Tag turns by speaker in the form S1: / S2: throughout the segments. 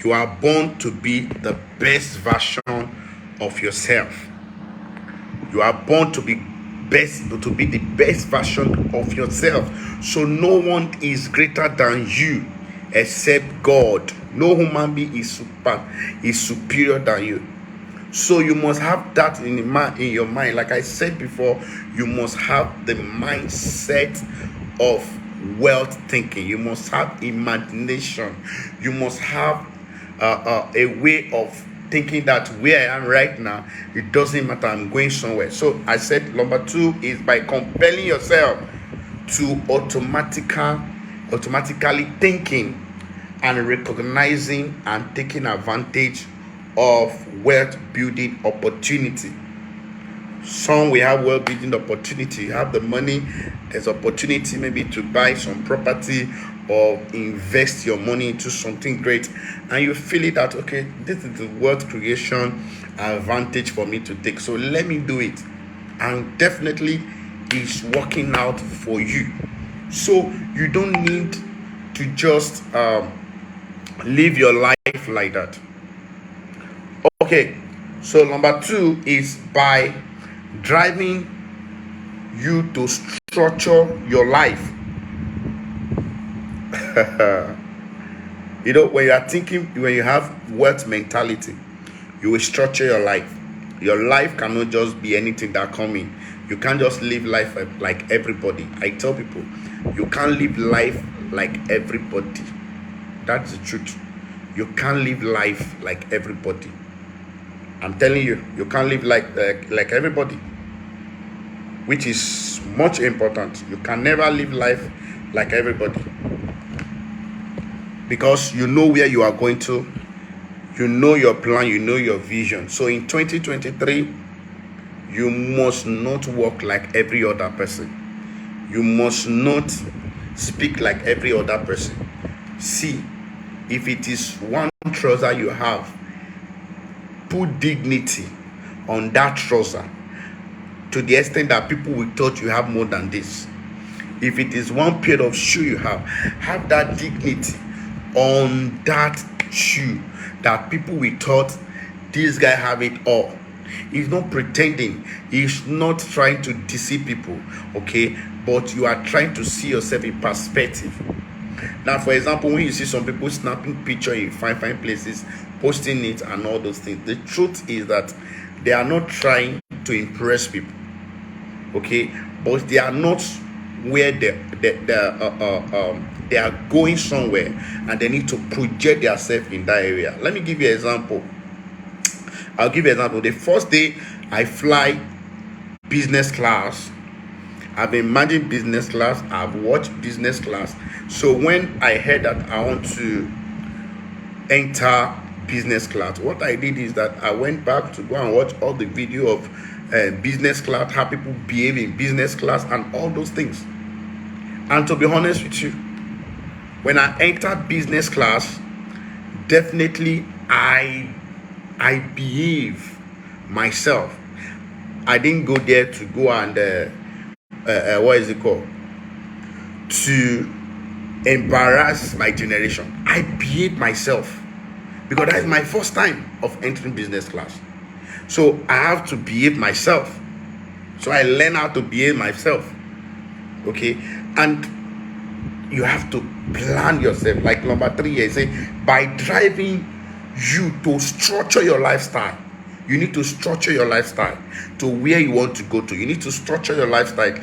S1: You are born to be the best version of yourself. You are born to be the best version of yourself. So no one is greater than you except God. No human being is superior than you. So you must have that in your mind. Like I said before, you must have the mindset of wealth thinking. You must have imagination. You must have a way of thinking that where I am right now, it doesn't matter, I'm going somewhere. So I said number 2 is by compelling yourself to automatically thinking and recognizing and taking advantage of wealth building opportunity. Some we have wealth building opportunity. You have the money, there's opportunity maybe to buy some property or invest your money into something great, and you feel it that okay, this is the wealth creation advantage for me to take, so let me do it, and definitely it's working out for you. So you don't need to just live your life like that. Okay, so number 2 is by driving you to structure your life. When you are thinking, when you have wealth mentality, you will structure your life. Your life cannot just be anything that come in. You can't just live life like everybody. I tell people, you can't live life like everybody. That's the truth. You can't live life like everybody. I'm telling you, you can't live like everybody, which is much important. You can never live life like everybody, because you know where you are going to, you know your plan, you know your vision. So in 2023, you must not walk like every other person. You must not speak like every other person. See, if it is one trouser you have, put dignity on that trouser to the extent that people will thought you have more than this. If it is one pair of shoe you have that dignity on that shoe, that people will thought this guy have it all. He's not pretending, he's not trying to deceive people, okay, but you are trying to see yourself in perspective. Now, for example, when you see some people snapping picture in fine places, posting it and all those things, the truth is that they are not trying to impress people, okay, but they are not where they are going somewhere, and they need to project themselves in that area. Let me give you an example. I'll give you an example. The first day I fly business class, I've imagined business class, I've watched business class. So when I heard that I want to enter business class, what I did is that I went back to go and watch all the video of business class, how people behave in business class and all those things. And to be honest with you, when I entered business class, definitely I behave myself. I didn't go there to go and what is it called, to embarrass my generation. I behave myself, because that is my first time of entering business class. So I have to behave myself. So I learn how to behave myself, okay. And you have to plan yourself. Like number 3, I say by driving you to structure your lifestyle. You need to structure your lifestyle to where you want to go to. You need to structure your lifestyle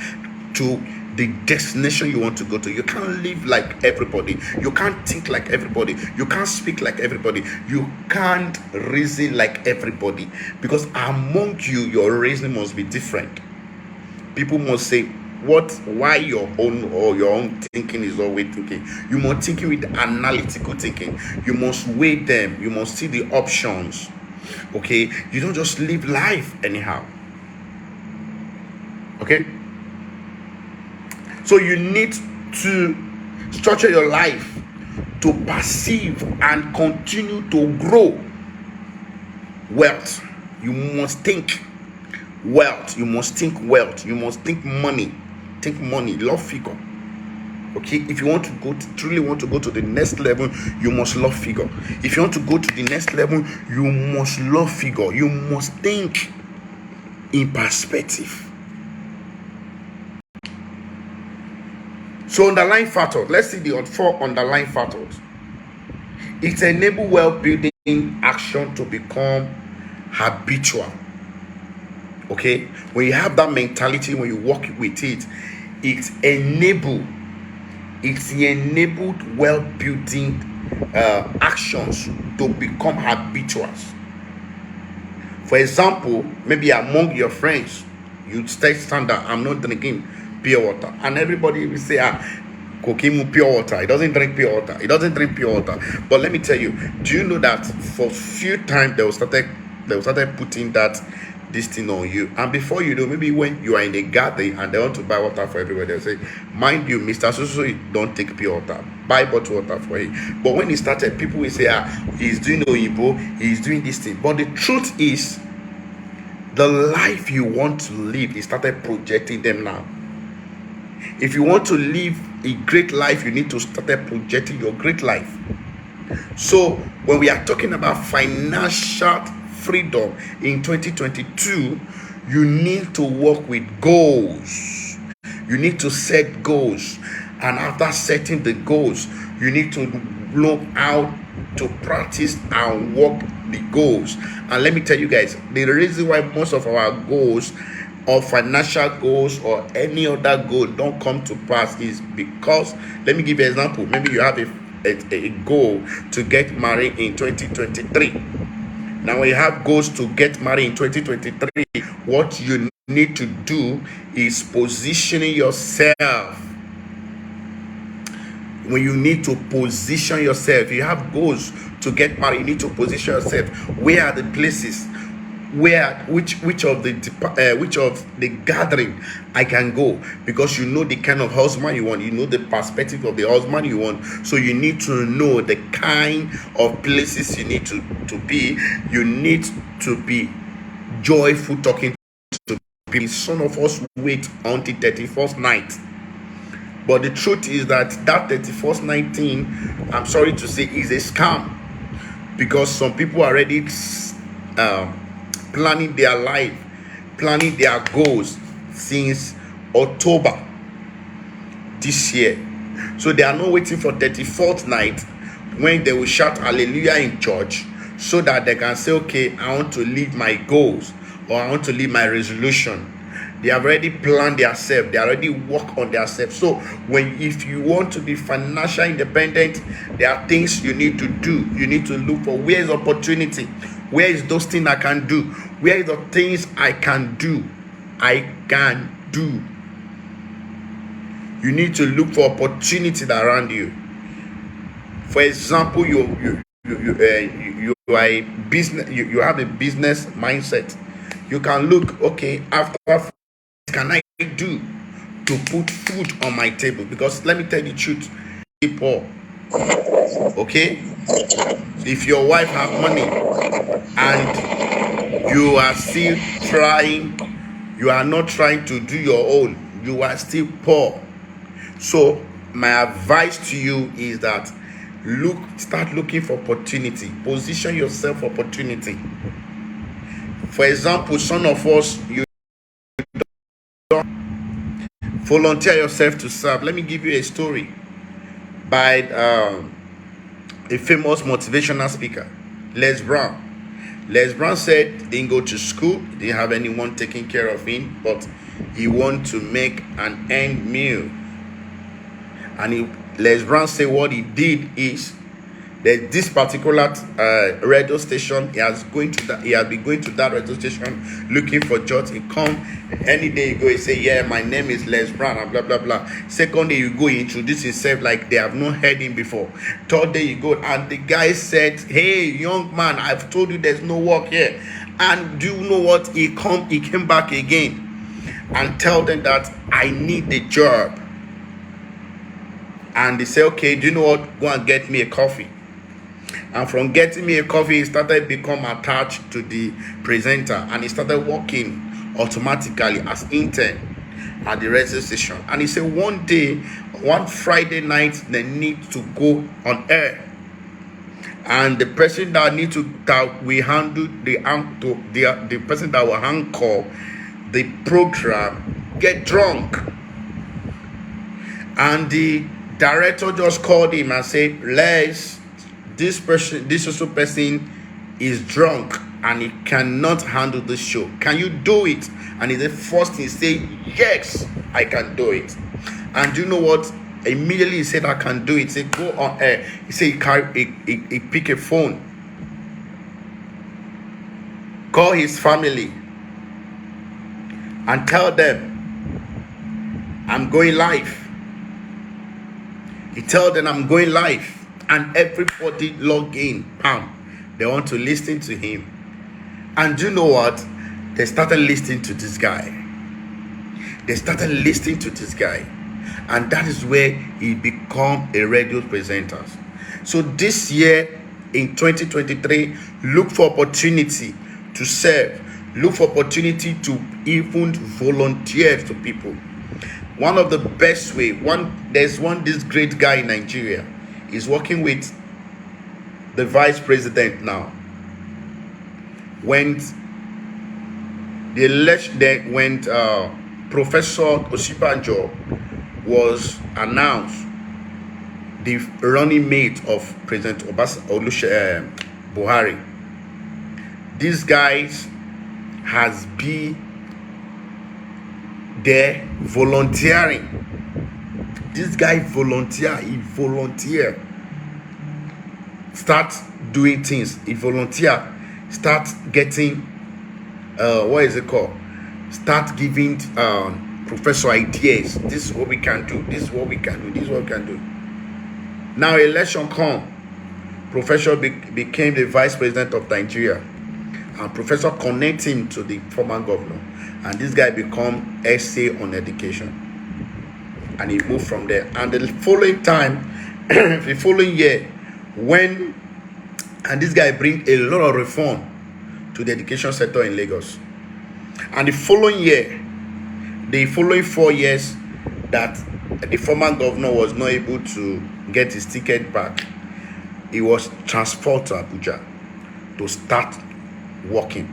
S1: to the destination you want to go to. You can't live like everybody. You can't think like everybody. You can't speak like everybody. You can't reason like everybody, because among you, your reasoning must be different. People must say why your own thinking is always thinking. You must thinking with analytical thinking. You must weigh them. You must see the options, okay. You don't just live life anyhow, okay. So you need to structure your life to perceive and continue to grow wealth. You must think wealth. You must think wealth. You must think money. Think money, love figure. Okay, if you want to truly want to go to the next level, you must love figure. If you want to go to the next level, you must love figure. You must think in perspective. So underlying factors, let's see the 4 underlying factors. It enables well-building action to become habitual. Okay, when you have that mentality, when you work with it, it's enabled well-building actions to become habituals. For example, maybe among your friends, you state standard, I'm not drinking pure water, and everybody will say, Kokimu pure water. He doesn't drink pure water. He doesn't drink pure water. But let me tell you, do you know that for few times they will started putting this thing on you, and before you know, maybe when you are in a garden and they want to buy water for everybody, they'll say, mind you, Mr. So don't take pure water, buy bottled water for him. But when he started, people will say, he's doing Oyibo, he's doing this thing. But the truth is, the life you want to live, he started projecting them now. If you want to live a great life, you need to start projecting your great life. So when we are talking about financial freedom in 2022, you need to work with goals. You need to set goals, and after setting the goals, you need to know how to practice and work the goals. And let me tell you guys, the reason why most of our goals, or financial goals or any other goal, don't come to pass is because, let me give you an example. Maybe you have a goal to get married in 2023. Now when you have goals to get married in 2023, what you need to do is positioning yourself. When you need to position yourself, you have goals to get married, you need to position yourself. Where are the places, which of the gathering I can go, because you know the kind of husband you want, you know the perspective of the husband you want. So you need to know the kind of places you need to be. You need to be joyful talking to people. Some of us wait until 31st night, but the truth is that 31st night thing, I'm sorry to say, is a scam, because some people are already planning their life, planning their goals since October this year. So they are not waiting for 34th night when they will shout hallelujah in church, so that they can say, okay, I want to live my goals, or I want to live my resolution. They have already planned themselves. They already work on themselves. So if you want to be financially independent, there are things you need to do. You need to look for, where is opportunity? Where is those things I can do? Where is the things I can do? You need to look for opportunity around you. For example, you are a business. You have a business mindset. You can look, okay, after what can I do to put food on my table? Because let me tell you the truth, people. Okay, if your wife have money and you are still trying, you are not trying to do your own, you are still poor. So my advice to you is that start looking for opportunity. Position yourself for opportunity. For example, some of us, you don't volunteer yourself to serve. Let me give you a story by a famous motivational speaker, Les Brown. Les Brown said he didn't go to school, didn't have anyone taking care of him, but he wanted to make an end meal. And Les Brown said what he did is that this particular radio station, he has been going to that radio station looking for jobs. He come any day, you go, he say, yeah, my name is Les Brown, and blah blah blah. Second day you go, he introduce himself like they have not heard him before. Third day you go, and the guy said, hey young man, I've told you there's no work here. And do you know what? He came back again and tell them that I need the job. And they say, okay, do you know what? Go and get me a coffee. And from getting me a coffee, he started become attached to the presenter, and he started working automatically as intern. at the radio station, and he said one day, one Friday night, they need to go on air, and the person that we handle the person that will anchor the program get drunk, and the director just called him and said, Les, this also person is drunk and he cannot handle the show. Can you do it? And he said, first he said, yes, I can do it. And you know what? Immediately he said, I can do it. He said, go on air. He said, he pick a phone, call his family, and tell them, I'm going live. He tell them, I'm going live. And everybody log in. They want to listen to him. And you know what? They started listening to this guy. And that is where he become a radio presenter. So this year, in 2023, look for opportunity to serve. Look for opportunity to even volunteer to people. One of the best way, this great guy in Nigeria is working with the vice president now. When the election, when Professor Osibanjo was announced the running mate of President Buhari, these guys has been there volunteering. This guy volunteer, start doing things. He volunteer, start getting start giving professor ideas. This is what we can do, Now election come, Professor became the vice president of Nigeria, and Professor connect him to the former governor, and this guy become essay on education, and he moved from there. And the following year, and this guy bring a lot of reform to the education sector in Lagos. And the following 4 years that the former governor was not able to get his ticket back, he was transferred to Abuja to start working.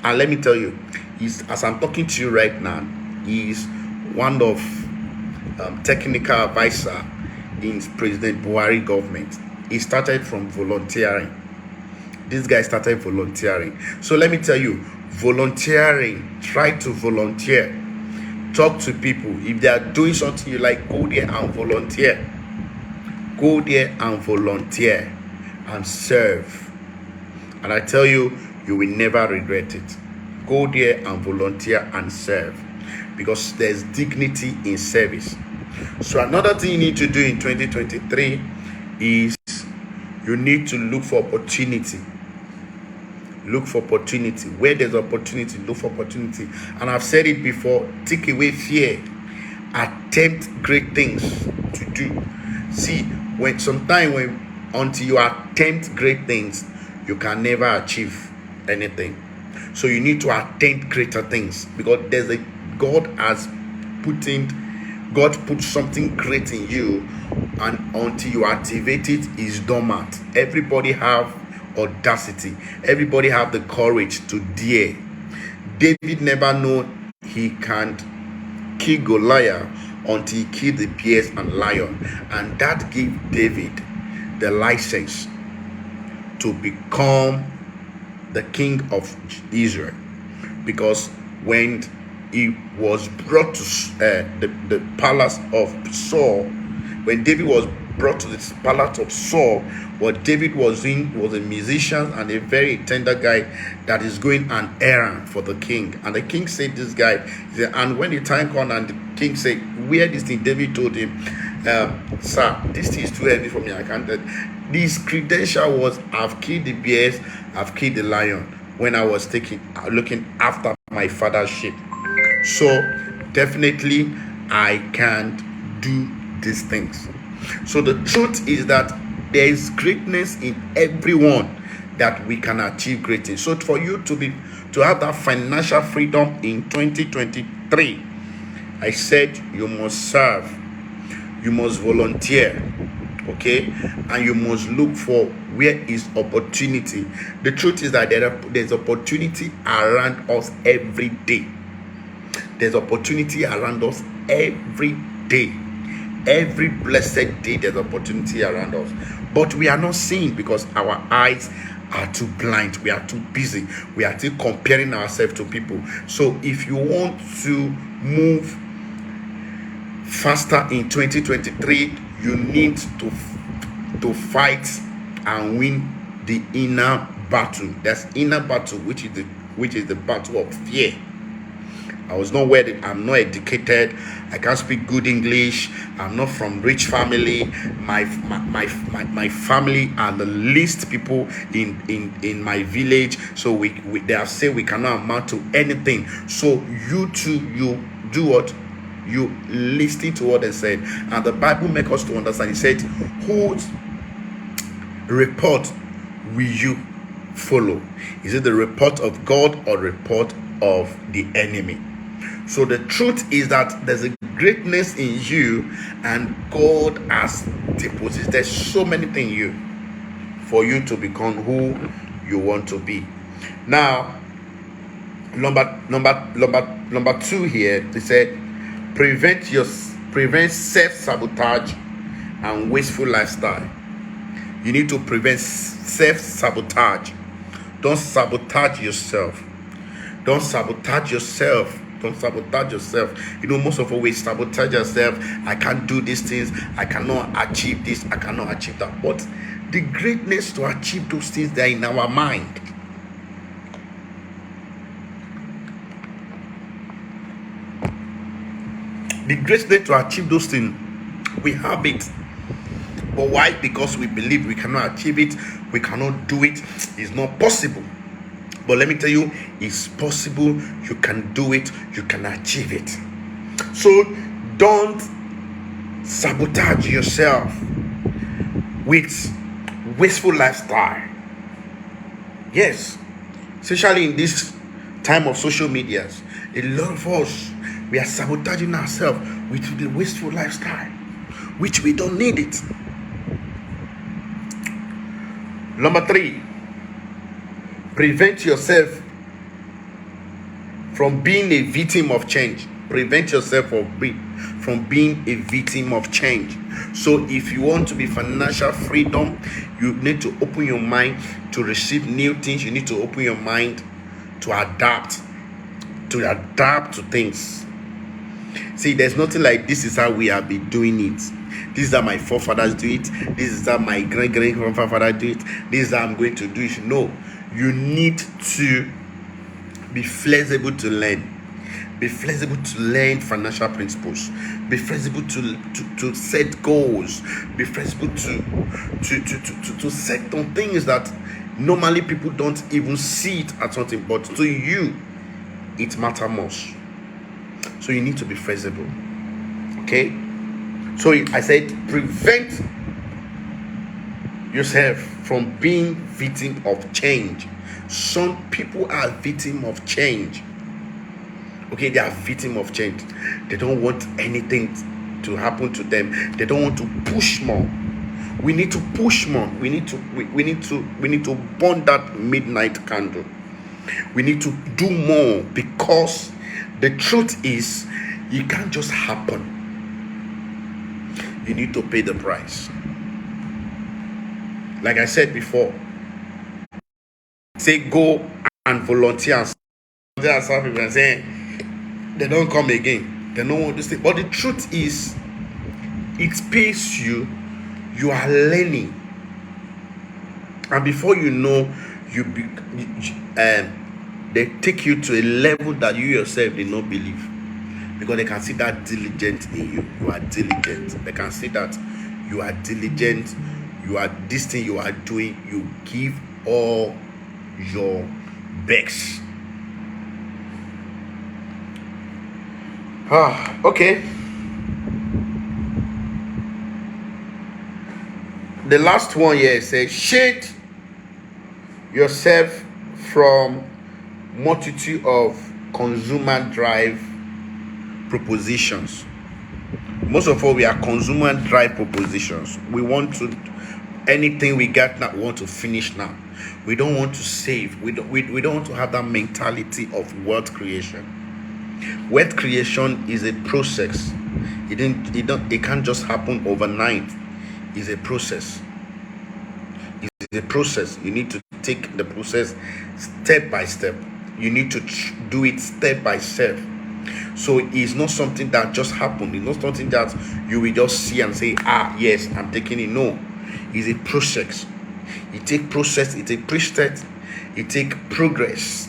S1: And let me tell you, as I'm talking to you right now, he's one of technical advisor in President Buhari government. He started from volunteering. This guy started volunteering. So let me tell you, volunteering, try to volunteer. Talk to people. If they are doing something you like, go there and volunteer. Go there and volunteer and serve. And I tell you, you will never regret it. Go there and volunteer and serve, because there's dignity in service. So another thing you need to do in 2023 is you need to look for opportunity. Look for opportunity. Where there's opportunity, look for opportunity. And I've said it before, take away fear. Attempt great things to do. See, until you attempt great things, you can never achieve anything. So you need to attempt greater things, because God put something great in you, and until you activate it, is dormant. Everybody have audacity. Everybody have the courage to dare. David never know he can't kill Goliath until he killed the bears and lion, and that gave David the license to become the king of Israel. Because when he was brought to the palace of Saul, when David was brought to the palace of Saul, what David was doing was a musician and a very tender guy that is going an errand for the king. And the king said, this guy, and when the time comes and the king said, where this thing, David told him, sir, this thing is too heavy for me, I can't. This credential was, I've killed the bears, I've killed the lion when I was looking after my father's sheep. So definitely I can't do these things. So the truth is that there is greatness in everyone, that we can achieve great things. So for you to have that financial freedom in 2023, I said you must serve, you must volunteer, okay, and you must look for where is opportunity. The truth is that there's opportunity around us every day. There's opportunity around us every day. Every blessed day there's opportunity around us, but we are not seeing because our eyes are too blind. We are too busy. We are still comparing ourselves to people. So if you want to move faster in 2023, you need to fight and win the inner battle. That's inner battle, which is the battle of fear. I was not I'm not educated. I can't speak good English. I'm not from rich family. My family are the least people in my village. So they have said we cannot amount to anything. So you do what? You listen to what they said. And the Bible makes us to understand. It said, whose report will you follow? Is it the report of God or report of the enemy? So the truth is that there's a greatness in you, and God has deposited so many things in you for you to become who you want to be. Now, number 2 here, they said, prevent self-sabotage and wasteful lifestyle. You need to prevent self-sabotage. Don't sabotage yourself. Don't sabotage yourself. Don't sabotage yourself. You know, most of us we sabotage yourself. I can't do these things. I cannot achieve this. I cannot achieve that. But the greatness to achieve those things, they're in our mind. The greatness to achieve those things, we have it. But why? Because we believe we cannot achieve it. We cannot do it. It's not possible. But let me tell you, it's possible. You can do it. You can achieve it. So don't sabotage yourself with wasteful lifestyle. Yes, especially in this time of social medias, a lot of us, we are sabotaging ourselves with the wasteful lifestyle, which we don't need it. Number 3, prevent yourself from being a victim of change. Prevent yourself from being a victim of change. So if you want to be financial freedom, you need to open your mind to receive new things. You need to open your mind to adapt to things. See, there's nothing like this is how we have been doing it. This is how my forefathers do it. This is how my great-great-grandfather do it. This is how I'm going to do it. No, you need to be flexible to learn. Be flexible to learn financial principles. Be flexible to set goals. Be flexible to set on things that normally people don't even see it as something, but to you, it matters most. So you need to be flexible. Okay? So I said, prevent yourself from being victim of change. Some people are victim of change. Okay, they are victim of change. They don't want anything to happen to them. They don't want to push more. We need to push more. We need to burn that midnight candle. We need to do more, because the truth is, it can't just happen. You need to pay the price. Like I said before, say go and volunteer. There are some people saying they don't come again. They don't want this thing. But the truth is, it pays you. You are learning, and before you know, they take you to a level that you yourself did not believe, because they can see that diligent in you. You are diligent. They can see that you are diligent. You are this thing you are doing. You give all your best. Okay. The last one here says, shade yourself from multitude of consumer drive propositions. Most of all, we are consumer drive propositions. We want to, anything we get now, we want to finish now. We don't want to save. We don't want to have that mentality of wealth creation. Wealth creation is a process. It can't just happen overnight. It's a process. It's a process. You need to take the process step by step. You need to do it step by step. So it's not something that just happened. It's not something that you will just see and say, yes, I'm taking it. No, it's a process. It takes process, it takes pre-step, it takes progress.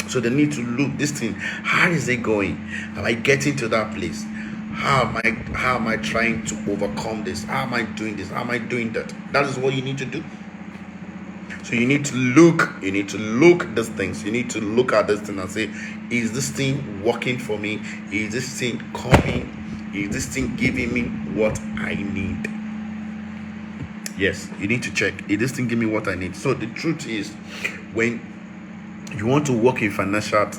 S1: So they need to look this thing. How is it going? Am I getting to that place? How am I trying to overcome this? How am I doing this? How am I doing that? That is what you need to do. So you need to look these things. You need to look at this thing and say, is this thing working for me? Is this thing coming? Is this thing giving me what I need? Yes, you need to check. Is this thing giving me what I need? So the truth is, when you want to work in financial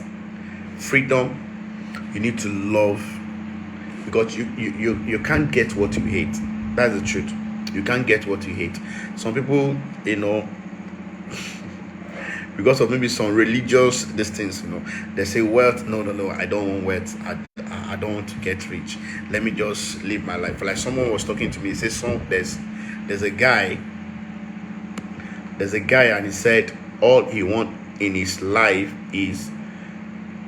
S1: freedom, you need to love, because you can't get what you hate. That's the truth. You can't get what you hate. Some people, because of maybe some religious things, they say wealth, no, I don't want wealth. I don't want to get rich. Let me just live my life. Like someone was talking to me, he said, there's a guy and he said all he wants in his life is,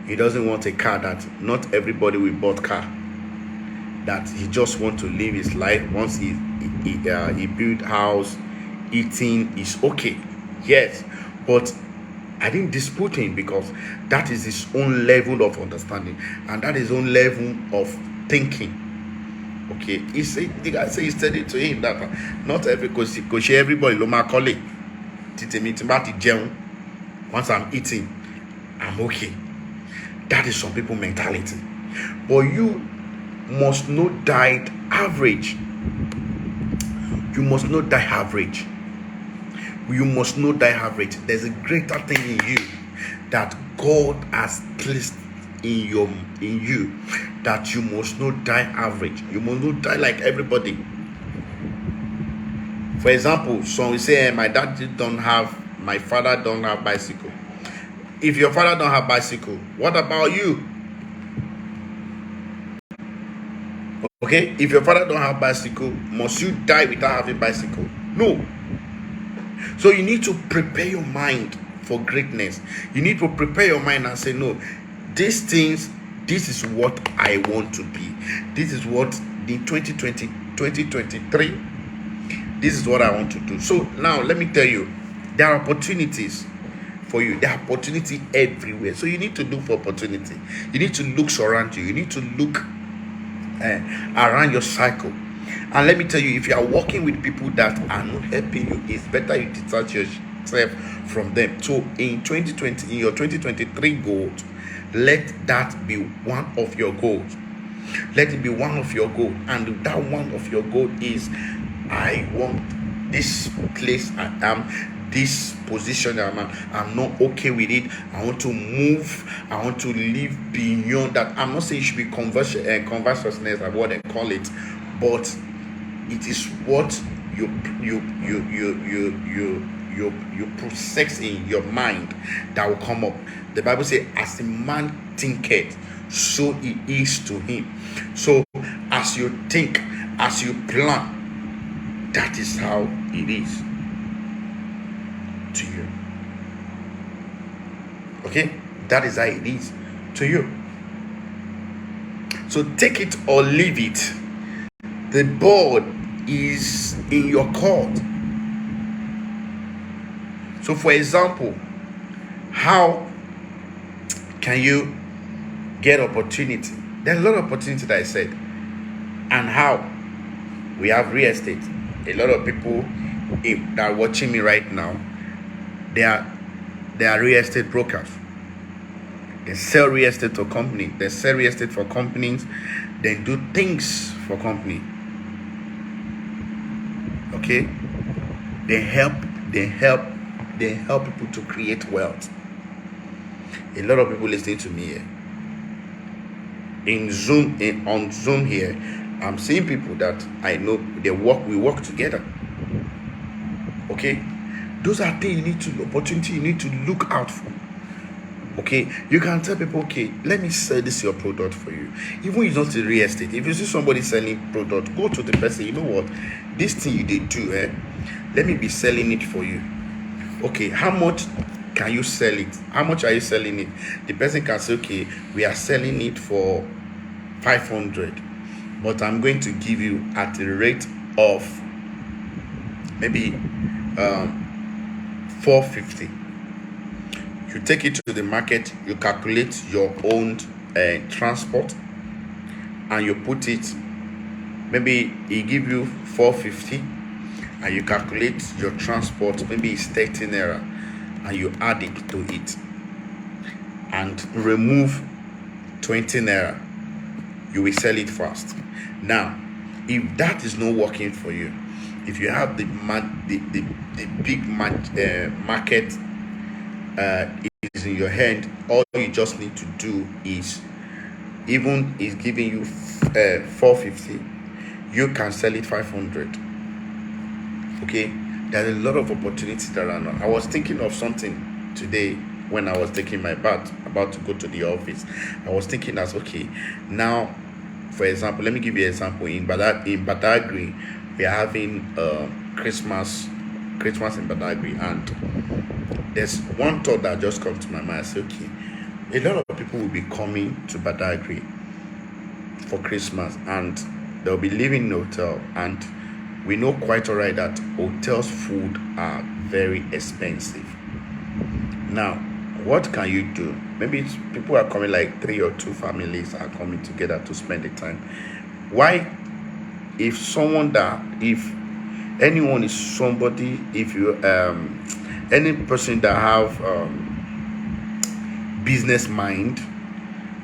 S1: he doesn't want a car. That not everybody will bought car. That he just want to live his life. Once he build house, eating is okay. Yes, but I didn't dispute him, because that is his own level of understanding, and that is his own level of thinking. Okay, the guy said, he said it to him that not everybody lo ma kole titemi timba ti once I'm eating, I'm okay. That is some people mentality. But you must not die average. You must not die average. You must not die average. There's a greater thing in you that God has placed in you, that you must not die average. You must not die like everybody. For example, some will say, my dad don't have, my father don't have bicycle. If your father don't have bicycle, what about you? Okay, if your father don't have bicycle, must you die without having bicycle? No. So you need to prepare your mind for greatness. You need to prepare your mind and say, no, these things, this is what I want to be. This is what in 2020, 2023, this is what I want to do. So now let me tell you, there are opportunities for you. There are opportunity everywhere. So you need to look for opportunity. You need to look around you. You need to look around your cycle. And let me tell you, if you are working with people that are not helping you, it's better you detach yourself from them. So in 2020, in your 2023 goals, let that be one of your goals. Let it be one of your goals. And that one of your goal is, I want this place I am, this position I'm not okay with it. I want to move. I want to live beyond that. I'm not saying it should be conversiousness, like what they call it, but it is what you process in your mind that will come up. The Bible says, as a man thinketh, so it is to him. So as you think, as you plan, that is how it is to you. Okay, that is how it is to you. So take it or leave it. The ball is in your court. So for example, how can you get opportunity? There's a lot of opportunity that I said. And how? We have real estate. A lot of people that are watching me right now, they are real estate brokers. They sell real estate to company. They sell real estate for companies. They do things for company. Okay? They help people to create wealth. A lot of people listening to me here. on Zoom here, I'm seeing people that I know we work together. Okay, those are things you need to opportunity you need to look out for. Okay, you can tell people, okay, let me sell this your product for you. Even if it's not a real estate, if you see somebody selling product, go to the person. You know what, this thing you did do, let me be selling it for you. Okay, how much can you sell it? How much are you selling it? The person can say, okay, we are selling it for 500, but I'm going to give you at a rate of maybe 450. You take it to the market, you calculate your own transport, and you put it, maybe he give you 450, and you calculate your transport, maybe it's 30 naira, and you add it to it and remove 20 naira, you will sell it fast. Now, if that is not working for you, if you have the big market is in your hand, all you just need to do is, even is giving you 450, you can sell it 500. Okay, there's a lot of opportunities that are not. I was thinking of something today when I was taking my bath, about to go to the office. I was thinking as, okay, now, for example, let me give you an example. In Badagry, we are having Christmas in Badagry, and there's one thought that just comes to my mind. I say, okay, a lot of people will be coming to Badagry for Christmas, and they'll be living in a hotel, and we know quite alright that hotels' food are very expensive. Now, what can you do? Maybe people are coming, like 3 or 2 families are coming together to spend the time. Why, if anyone is somebody, if you any person that have business mind,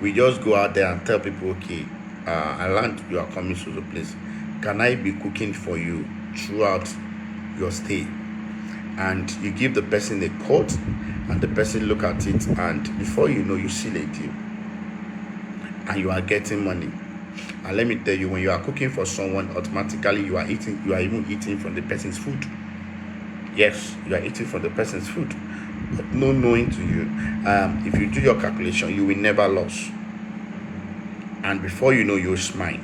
S1: we just go out there and tell people, okay, I learned you are coming to the place. Can I be cooking for you throughout your stay? And you give the person a quote, and the person look at it, and before you know, you seal a deal, and you are getting money. And let me tell you, when you are cooking for someone, automatically you are even eating from the person's food. Yes, you are eating from the person's food, but no knowing to you, if you do your calculation, you will never lose, and before you know, you'll smile.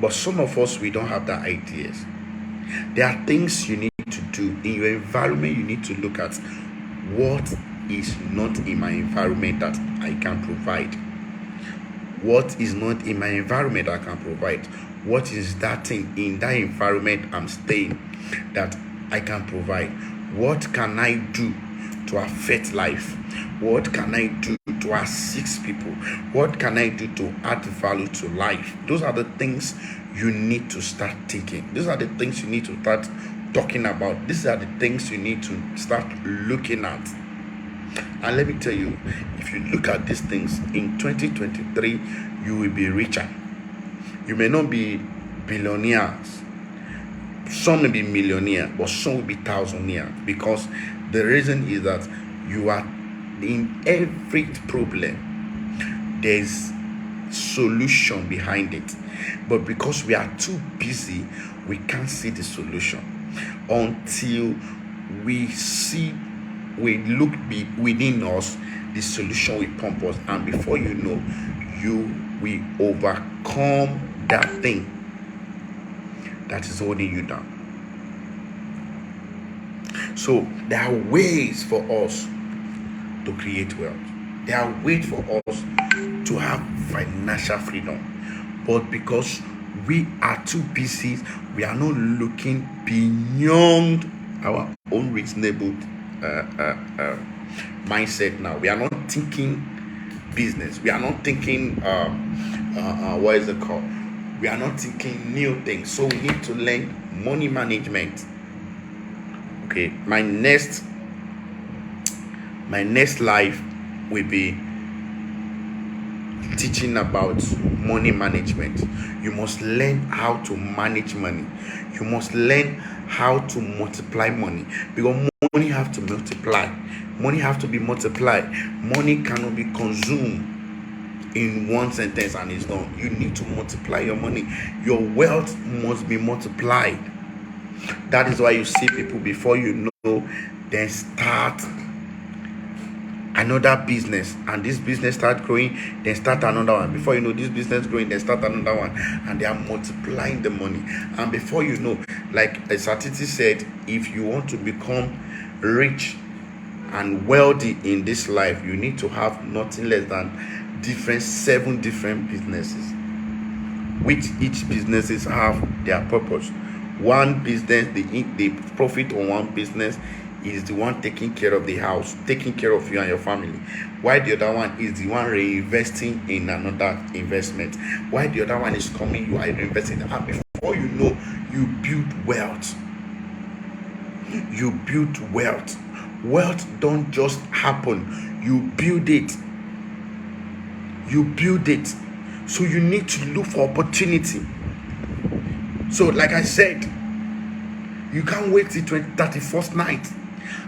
S1: But some of us, we don't have that ideas. There are things you need to do in your environment. You need to look at what is not in my environment that I can provide. What is not in my environment I can provide? What is that thing in that environment I'm staying that I can provide? What can I do to affect life? What can I do to assist people? What can I do to add value to life? Those are the things you need to start thinking. These are the things you need to start talking about. These are the things you need to start looking at. And let me tell you, if you look at these things in 2023, you will be richer. You may not be billionaires, some may be millionaire, but some will be thousandaire, because the reason is that you are in every problem, there's solution behind it, but because we are too busy, we can't see the solution until we look within us. The solution will pump us, and before you know, you will overcome that thing that is holding you down. So there are ways for us to create wealth. There are ways for us to have financial freedom, but because we are too busy, we are not looking beyond our own reasonable mindset. Now we are not thinking business, we are not thinking what is it called, we are not thinking new things. So we need to learn money management. Okay, my next life will be teaching about money management. You must learn how to manage money. You must learn how to multiply money, because money have to multiply. Money have to be multiplied. Money cannot be consumed. in one sentence and it's done. You need to multiply your money. Your wealth must be multiplied. That is why you see people, before you know, they start another business, and this business start growing, then start another one. Before you know, this business growing, then start another one, and they are multiplying the money. And before you know, like a Satiti said, if you want to become rich and wealthy in this life, you need to have nothing less than 7 different businesses, which each businesses have their purpose. One business, the profit on one business is the one taking care of the house, taking care of you and your family, while the other one is the one reinvesting in another investment, while the other one is coming, you are reinvesting. And before you know, you build wealth. You build wealth. Wealth don't just happen, you build it. You build it. So you need to look for opportunity. So like I said, you can't wait till 31st night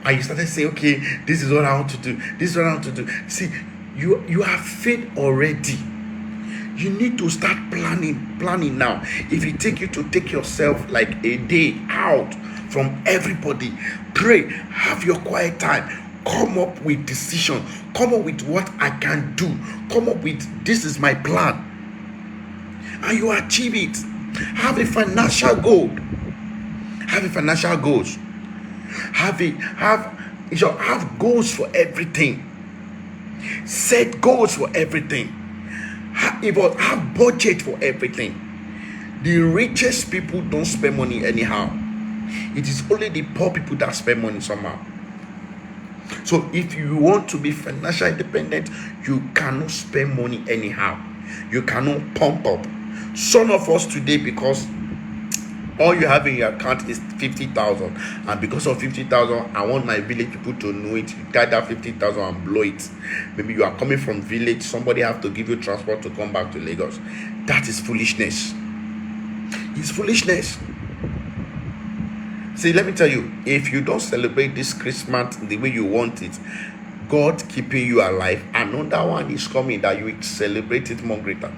S1: and you started saying, okay, this is what I want to do, this is what I want to do. See, you have faith already. You need to start planning now. If it take you to take yourself like a day out from everybody, pray, have your quiet time, come up with decision, come up with what I can do, come up with, this is my plan, and you achieve it. Have a financial goal. Have a financial goals. Have goals for everything. Set goals for everything. Have budget for everything. The richest people don't spend money anyhow. It is only the poor people that spend money somehow. So if you want to be financially independent, you cannot spend money anyhow. You cannot pump up. Some of us today, because all you have in your account is 50,000, and because of 50,000, I want my village people to know it. You get that 50,000 and blow it. Maybe you are coming from village, somebody have to give you transport to come back to Lagos. That is foolishness. It's foolishness. See, let me tell you, if you don't celebrate this Christmas the way you want it, God keeping you alive, another one is coming that you will celebrate it more greater.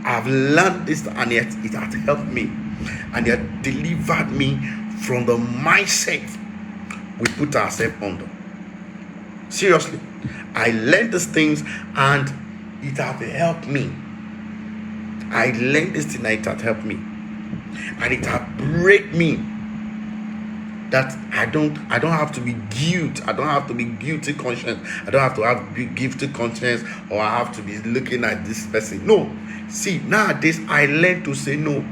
S1: I've learned this, and yet it has helped me, and it has delivered me from the mindset we put ourselves under. Seriously, I learned these things and it has helped me. I learned this thing and it has helped me, and it has break me that I don't have to be guilt. I don't have to be guilty conscience. I don't have to have guilty conscience, or I have to be looking at this person. No. See, nowadays I learn to say no.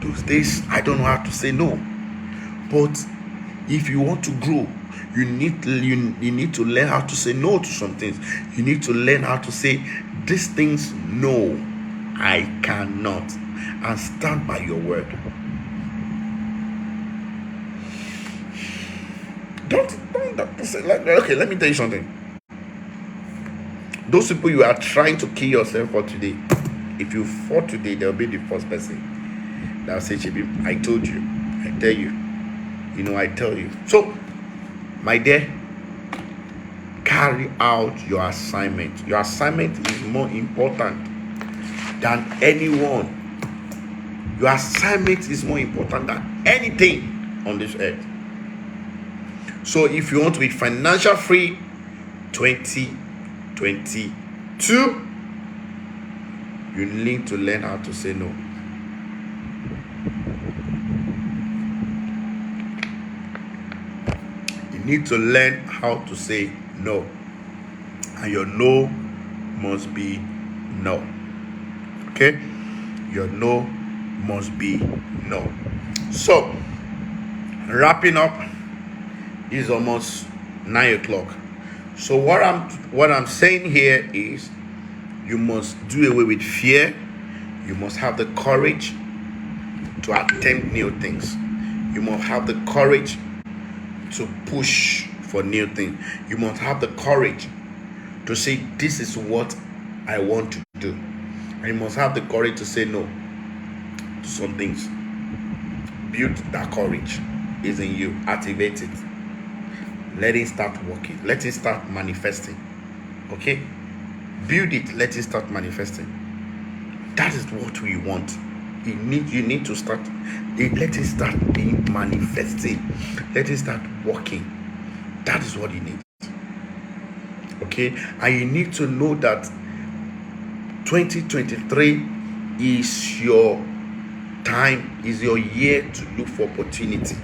S1: Those days I don't know how to say no. But if you want to grow, you need to learn how to say no to some things. You need to learn how to say these things, no, I cannot, and stand by your word. Don't say, like, okay, let me tell you something. Those people you are trying to kill yourself for today, if you fall today, they'll be the first person that will say, Chibi, I told you, I tell you, I tell you. So, my dear, carry out your assignment. Your assignment is more important than anyone. Your assignment is more important than anything on this earth. So if you want to be financial free 2022, you need to learn how to say no. You need to learn how to say no, and your no must be no. Okay, your no must be no. So, wrapping up, it's almost 9 o'clock. So what I'm saying here is, you must do away with fear. You must have the courage to attempt new things. You must have the courage to push for new things. You must have the courage to say, this is what I want to do. And you must have the courage to say no to some things. Build that courage. Is in you. Activate it. Let it start working. Let it start manifesting. Okay? Build it, let it start manifesting. That is what we want. You need to start it, let it start being manifesting. Let it start working. That is what you need. Okay, and you need to know that 2023 is your time, is your year to look for opportunity.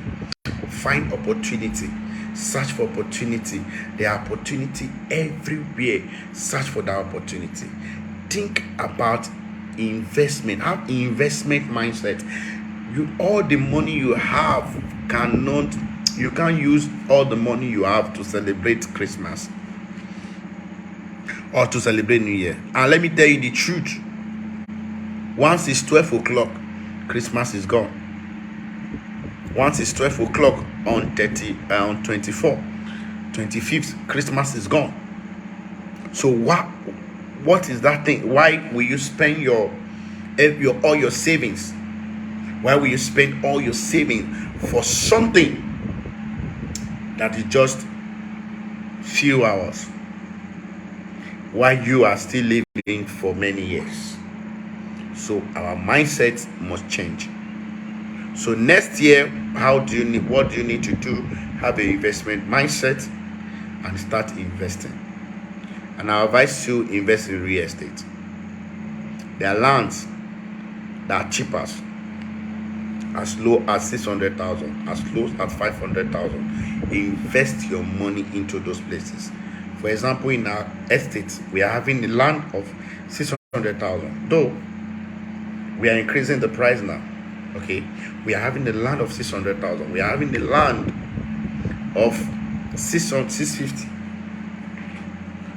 S1: Find opportunity, search for opportunity. There are opportunity everywhere. Search for that opportunity. Think about investment. Have investment mindset. All the money you have cannot, you can't use all the money you have to celebrate Christmas or to celebrate New Year. And let me tell you the truth, once it's 12 o'clock, Christmas is gone. Once it's 12 o'clock on 24, 25th, Christmas is gone. So what is that thing? Why will you spend all your savings? Why will you spend all your savings for something that is just few hours, while you are still living for many years? So our mindset must change. So next year, what do you need to do? Have an investment mindset and start investing. And I advise you invest in real estate. There are lands that are cheaper, as low as 600,000, as low as 500,000. Invest your money into those places. For example, in our estate, we are having the land of 600,000. Though we are increasing the price now. Okay, we are having the land of 600,000. We are having the land of 650.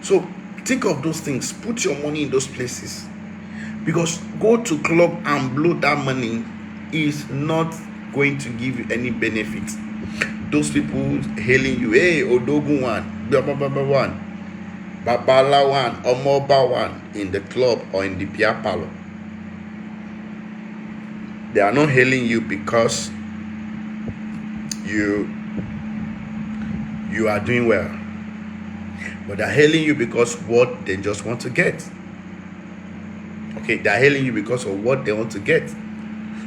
S1: So think of those things. Put your money in those places, because go to club and blow that money is not going to give you any benefit. Those people hailing you, hey, Odogun one, blah blah blah blah one, Babala one, Omoba one, in the club or in the Pia Palo. They are not hailing you because you are doing well, but they are hailing you because what they just want to get. Okay, they are hailing you because of what they want to get.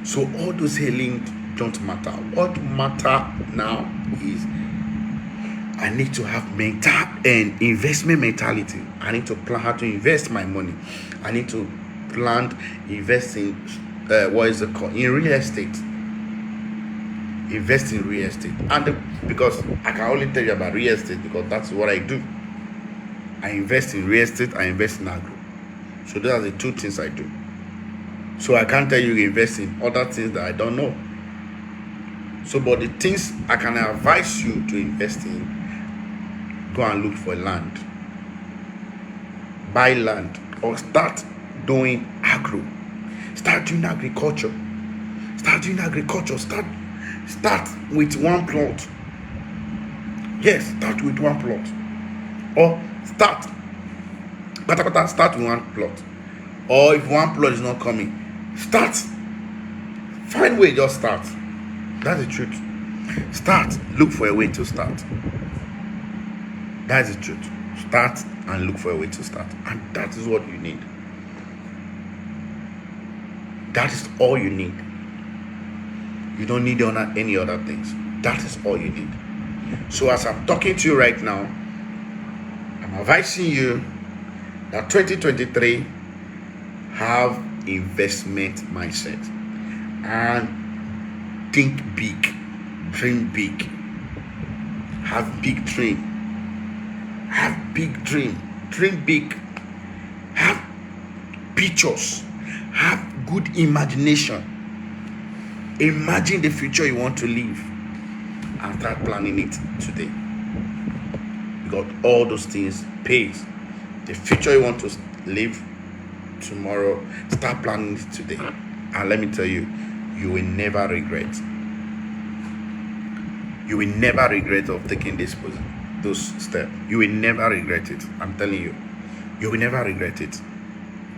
S1: So all those hailing don't matter. What matter now is I need to have mental and investment mentality. I need to plan how to invest my money. I need to plan investing. What is it called? In real estate. Invest in real estate. And because I can only tell you about real estate because that's what I do. I invest in real estate, I invest in agro. So those are the two things I do. So I can't tell you invest in other things that I don't know. So but the things I can advise you to invest in, go and look for land. Buy land or start doing agro. Start doing agriculture. Start doing agriculture. Start with one plot. Yes, start with one plot. Or start with one plot. Or if one plot is not coming, start. Find a way, just start. That's the truth. Start. Look for a way to start. That's the truth. Start and look for a way to start. And that is what you need. That is all you need. You don't need any other things. That is all you need. So as I'm talking to you right now, I'm advising you that 2023 have investment mindset and think big, dream big, have big dream, dream big, have pictures, have good imagination. Imagine the future you want to live and start planning it today, because all those things pays. The future you want to live tomorrow, start planning it today, and let me tell you, you will never regret. You will never regret of taking those steps. You will never regret it. I'm telling you, you will never regret it.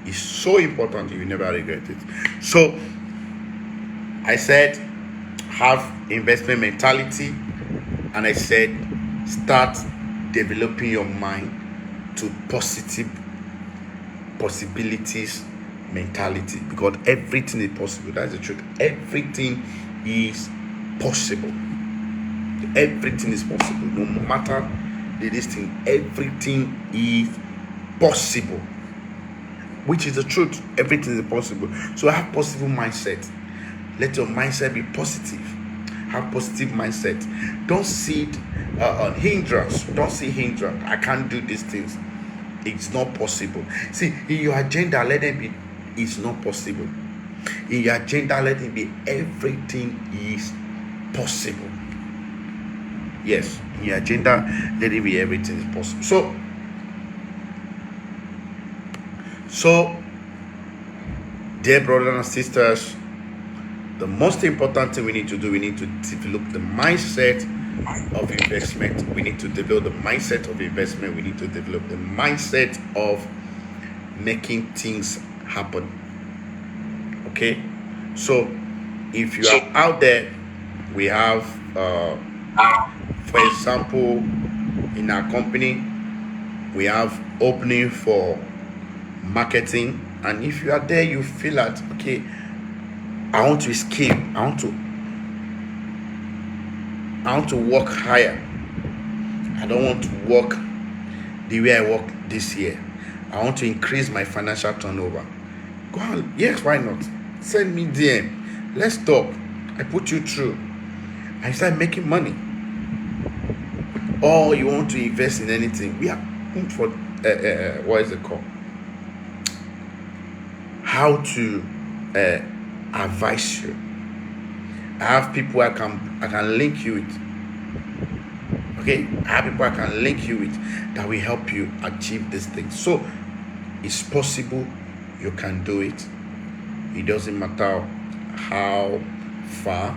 S1: It's so important. You will never regret it. So I said have investment mentality, and I said start developing your mind to positive possibilities mentality, because everything is possible. That's the truth. Everything is possible. Everything is possible. No matter this thing, everything is possible, which is the truth. Everything is possible. So have positive mindset. Let your mindset be positive. Have positive mindset. Don't see it hindrance. Don't see hindrance. I can't do these things. It's not possible. See, in your agenda, let it be. It's not possible. In your agenda, let it be. Everything is possible. Yes, in your agenda, let it be. Everything is possible. So, dear brothers and sisters, the most important thing we need to do, we need to develop the mindset of investment. We need to develop the mindset of investment. We need to develop the mindset of making things happen. Okay, so if you are out there, we have for example, in our company, we have opening for marketing, and if you are there, you feel that okay, I want to escape, I want to work higher. I don't want to work the way I work this year. I want to increase my financial turnover. Go on. Yes, why not? Send me DM. Let's talk. I put you through. I start making money. Or you want to invest in anything. We are for what is it called? How to advise you. I have people I can link you with. Okay, I have people I can link you with that will help you achieve this thing. So it's possible. You can do it. It doesn't matter how far.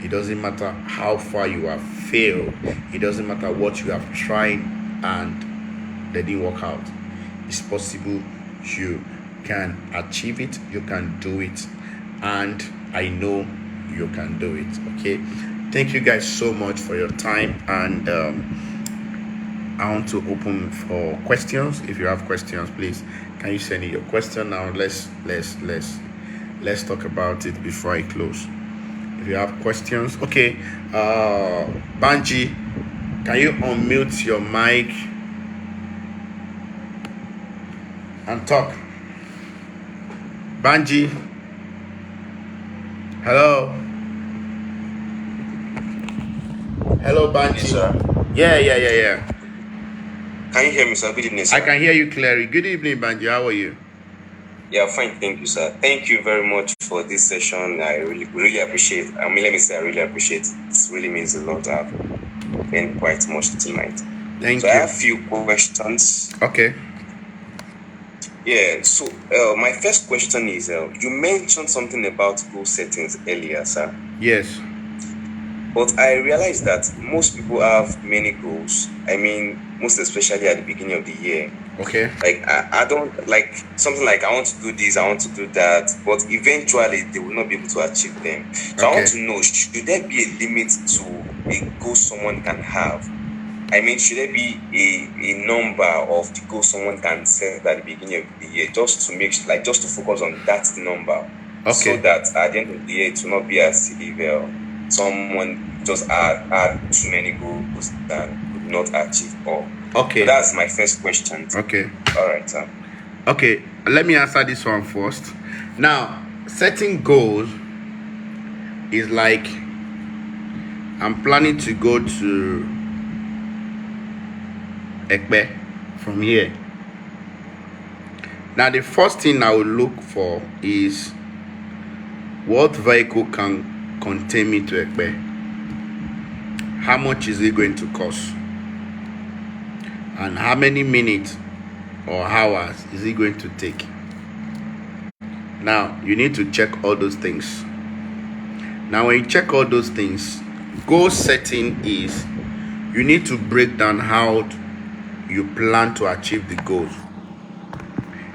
S1: It doesn't matter how far you have failed. It doesn't matter what you have tried and they didn't work out. It's possible. You can achieve it. You can do it. And I know you can do it. Okay, thank you guys so much for your time, and I want to open for questions. If you have questions, please can you send me your question now? Let's talk about it before I close. If you have questions, okay. Banji, can you unmute your mic and talk? Banji, hello. Hello, Banji.
S2: Yes, sir.
S1: Yeah.
S2: Can you hear me, sir? Good evening, sir.
S1: I can hear you clearly. Good evening, Banji. How are you?
S2: Yeah, fine. Thank you, sir. Thank you very much for this session. I really appreciate. Let me say I really appreciate. It really means a lot. I've learned quite much tonight.
S1: Thank
S2: you.
S1: I
S2: have a few questions.
S1: Okay.
S2: Yeah. So my first question is: you mentioned something about goal settings earlier, sir.
S1: Yes.
S2: But I realized that most people have many goals. I mean, most especially at the beginning of the year.
S1: Okay.
S2: Like I don't like something like I want to do this, I want to do that, but eventually they will not be able to achieve them. So I want to know, should there be a limit to a goal someone can have? I mean, should there be a number of the goals someone can set at the beginning of the year, just to focus on that number, so that at the end of the year it will not be as if someone just had too many goals that could not achieve all.
S1: Okay.
S2: So that's my first question.
S1: Okay.
S2: All right, sir.
S1: Okay, let me answer this one first. Now, setting goals is like I'm planning to go to Ekpe from here. Now, the first thing I will look for is what vehicle can contain me to Ekpe. How much is it going to cost? And how many minutes or hours is it going to take? Now, you need to check all those things. Now, when you check all those things, goal setting is you need to break down how you plan to achieve the goals.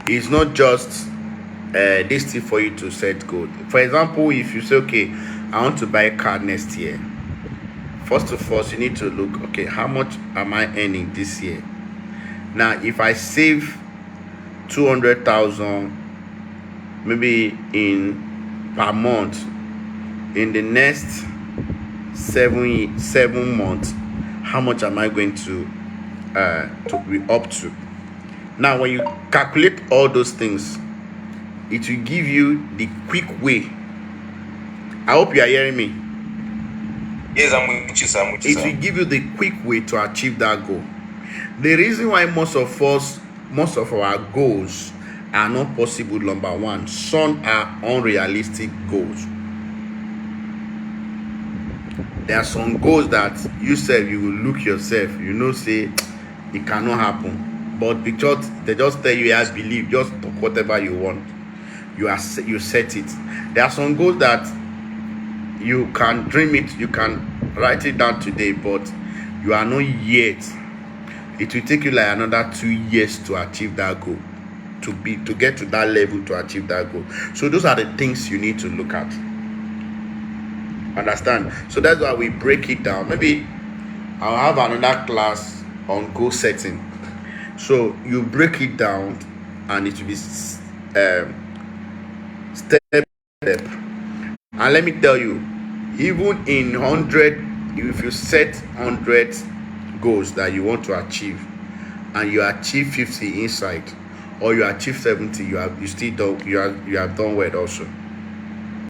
S1: It's not just this thing for you to set goals. For example, if you say, okay, I want to buy a car next year. First of all, you need to look, okay, how much am I earning this year? Now, if I save 200,000 maybe in per month in the next 7 months, how much am I going to be up to? Now when you calculate all those things, it will give you the quick way. I hope you are hearing me.
S2: Yes, I'm with you, sir. I'm with you,
S1: It
S2: sir.
S1: will give you the quick way to achieve that goal. The reason why most of our goals are not possible, number one, some are unrealistic goals. There are some goals that you said you will look yourself, say it cannot happen, but because they just tell you, yeah, believe, just talk whatever you want, you set it. There are some goals that you can dream it, you can write it down today, but you are not yet. It will take you like another 2 years to achieve that goal, to get to that level, to achieve that goal. So those are the things you need to look at. Understand? So that's why we break it down. Maybe I'll have another class on goal setting. So you break it down, and it will be step by step. And let me tell you, even in 100, if you set 100 goals that you want to achieve, and you achieve 50 inside, or you achieve 70, you have done well also.